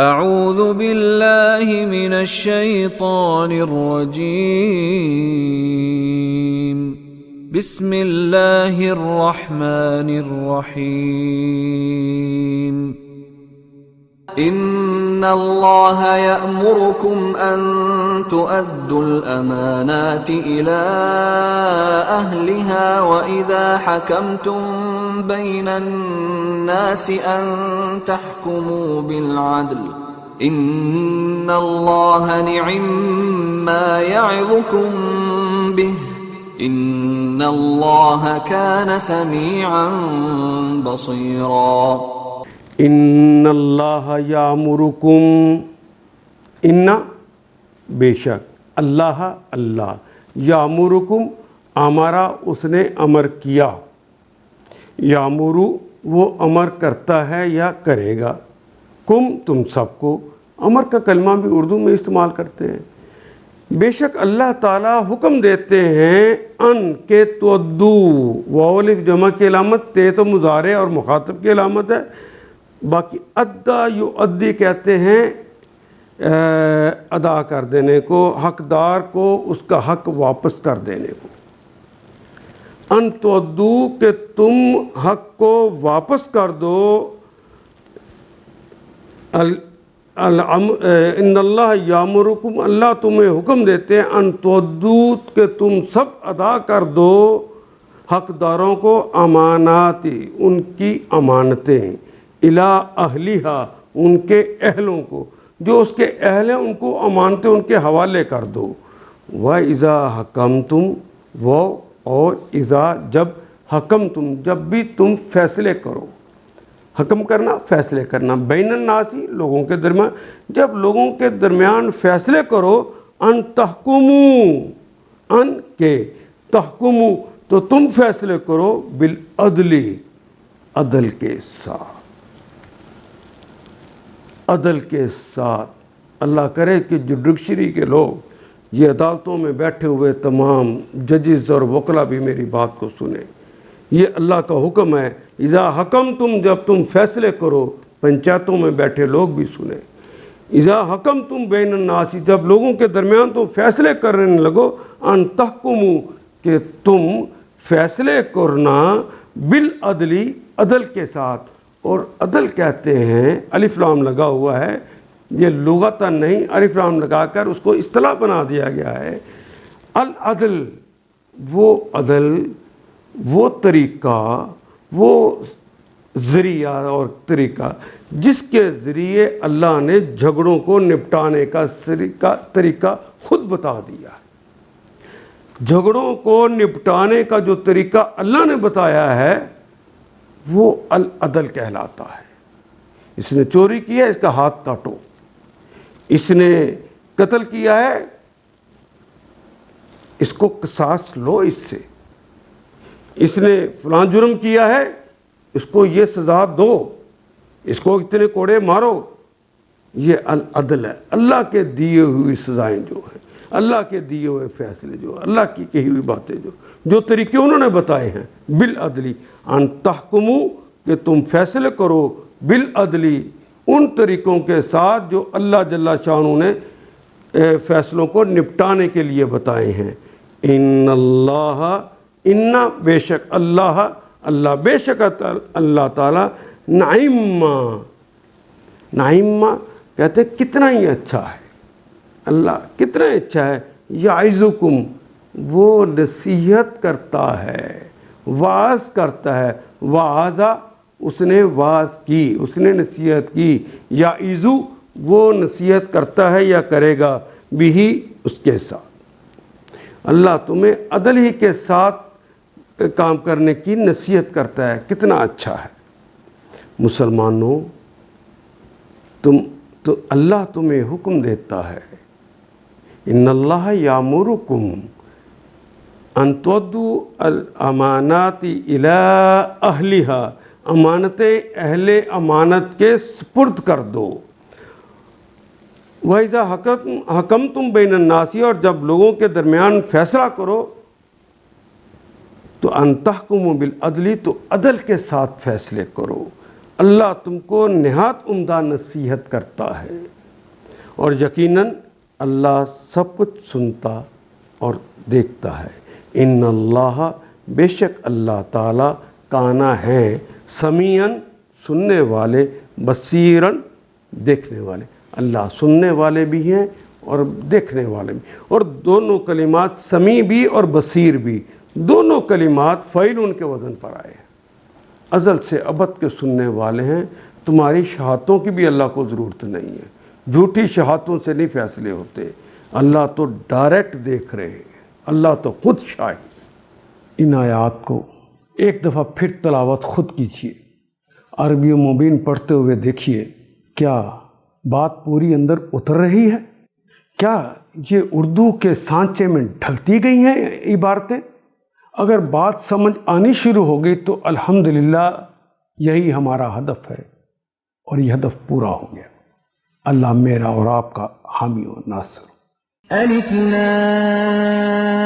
اعوذ باللہ من الشیطان الرجیم بسم اللہ الرحمن الرحیم ان اللہ یأمرکم ان تؤدوا الامانات الى اہلها واذا حکمتم بین الناس ان تحکموا بالعدل ان اللہ نعم ما یعظکم به ان اللہ کان سمیعا بصیرا ان اللہ یامرکم، ان بے شک اللہ یامرکم امرا اس نے امر کیا، یامرو وہ امر کرتا ہے یا کرے گا، کم تم سب کو، امر کا کلمہ بھی اردو میں استعمال کرتے ہیں۔ بے شک اللہ تعالیٰ حکم دیتے ہیں ان کے تودو، واو الف جمع کی علامت، تے تو مضارع اور مخاطب کی علامت ہے، باقی ادا یؤدی کہتے ہیں ادا کر دینے کو، حقدار کو اس کا حق واپس کر دینے کو۔ ان تودو کہ تم حق کو واپس کر دو، ان اللہ یامرکم اللہ تمہیں حکم دیتے ہیں ان تودو کہ تم سب ادا کر دو حقداروں کو اماناتی ان کی امانتیں، الی اہلیہا ان کے اہلوں کو، جو اس کے اہل ہیں ان کو امانتیں ان کے حوالے کر دو۔ وَإِذَا حَكَمْتُمْ وہ اور اذا جب حکمتم جب بھی تم فیصلے کرو، حکم کرنا فیصلے کرنا، بین الناسی لوگوں کے درمیان، جب لوگوں کے درمیان فیصلے کرو، ان تحکمو ان کے تحکمو تو تم فیصلے کرو بالعدل عدل کے ساتھ، عدل کے ساتھ۔ اللہ کرے کہ جوڈیشری کے لوگ، یہ عدالتوں میں بیٹھے ہوئے تمام ججز اور وکلا بھی میری بات کو سنیں، یہ اللہ کا حکم ہے۔ اذا حکم تم جب تم فیصلے کرو، پنچایتوں میں بیٹھے لوگ بھی سنیں، اذا حکم تم بین الناس جب لوگوں کے درمیان تم فیصلے کرنے لگو، ان تحکمو کہ تم فیصلے کرنا بالعدلی عدل کے ساتھ، اور عدل کہتے ہیں الف لام لگا ہوا ہے، یہ لغتاً نہیں، الف لام لگا کر اس کو اصطلاح بنا دیا گیا ہے۔ العدل وہ طریقہ، وہ ذریعہ اور طریقہ جس کے ذریعے اللہ نے جھگڑوں کو نپٹانے کا طریقہ خود بتا دیا ہے۔ جھگڑوں کو نپٹانے کا جو طریقہ اللہ نے بتایا ہے وہ العدل کہلاتا ہے۔ اس نے چوری کی ہے، اس کا ہاتھ کاٹو، اس نے قتل کیا ہے، اس کو قصاص لو، اس سے اس نے فلاں جرم کیا ہے، اس کو یہ سزا دو، اس کو اتنے کوڑے مارو۔ یہ العدل ہے، اللہ کے دیے ہوئی سزائیں جو ہیں، اللہ کے دیے ہوئے فیصلے جو، اللہ کی کہی ہوئی باتیں جو طریقے انہوں نے بتائے ہیں، بالعدلی ان تحکمو کہ تم فیصلے کرو بالعدلی ان طریقوں کے ساتھ جو اللہ جل شانہ نے فیصلوں کو نپٹانے کے لیے بتائے ہیں۔ ان اللہ ان بے شک اللہ بے شک اللہ تعالیٰ نعم کہتے کتنا ہی اچھا ہے، اللہ کتنا ہی اچھا ہے، یعظکم وہ نصیحت کرتا ہے، واعظ کرتا ہے، واعظہ اس نے واعظ کی، اس نے نصیحت کی، یعظو وہ نصیحت کرتا ہے یا کرے گا، بھی اس کے ساتھ۔ اللہ تمہیں عدل ہی کے ساتھ کام کرنے کی نصیحت کرتا ہے، کتنا اچھا ہے۔ مسلمانوں تو اللہ تمہیں حکم دیتا ہے، ان اللہ یامرکم ان تؤدوا الامانات الی اہلہا امانتیں اہل امانت کے سپرد کر دو۔ وَإِذَا حَكَمْتُمْ بَيْنَ النَّاسِ اور جب لوگوں کے درمیان فیصلہ کرو تو ان تحکموا بالعدل تو عدل کے ساتھ فیصلے کرو۔ اللہ تم کو نہایت عمدہ نصیحت کرتا ہے، اور یقیناً اللہ سب کچھ سنتا اور دیکھتا ہے۔ ان اللہ، بے شک اللہ تعالیٰ، کانا ہیں سمیعاً سننے والے، بصیراً دیکھنے والے۔ اللہ سننے والے بھی ہیں اور دیکھنے والے بھی، اور دونوں کلمات سمیع بھی اور بصیر بھی، دونوں کلمات فعیل ان کے وزن پر آئے ہیں۔ ازل سے ابد کے سننے والے ہیں، تمہاری شہادتوں کی بھی اللہ کو ضرورت نہیں ہے، جھوٹی شہادتوں سے نہیں فیصلے ہوتے، اللہ تو ڈائریکٹ دیکھ رہے ہیں، اللہ تو خود شاہد۔ ان آیات کو ایک دفعہ پھر تلاوت خود کیجیے، عربی و مبین پڑھتے ہوئے دیکھیے، کیا بات پوری اندر اتر رہی ہے؟ کیا یہ اردو کے سانچے میں ڈھلتی گئی ہیں عبارتیں؟ اگر بات سمجھ آنی شروع ہو گئی تو الحمدللہ یہی ہمارا ہدف ہے، اور یہ ہدف پورا ہو گیا۔ اللہ میرا اور آپ کا حامی و ناصر۔ الف لام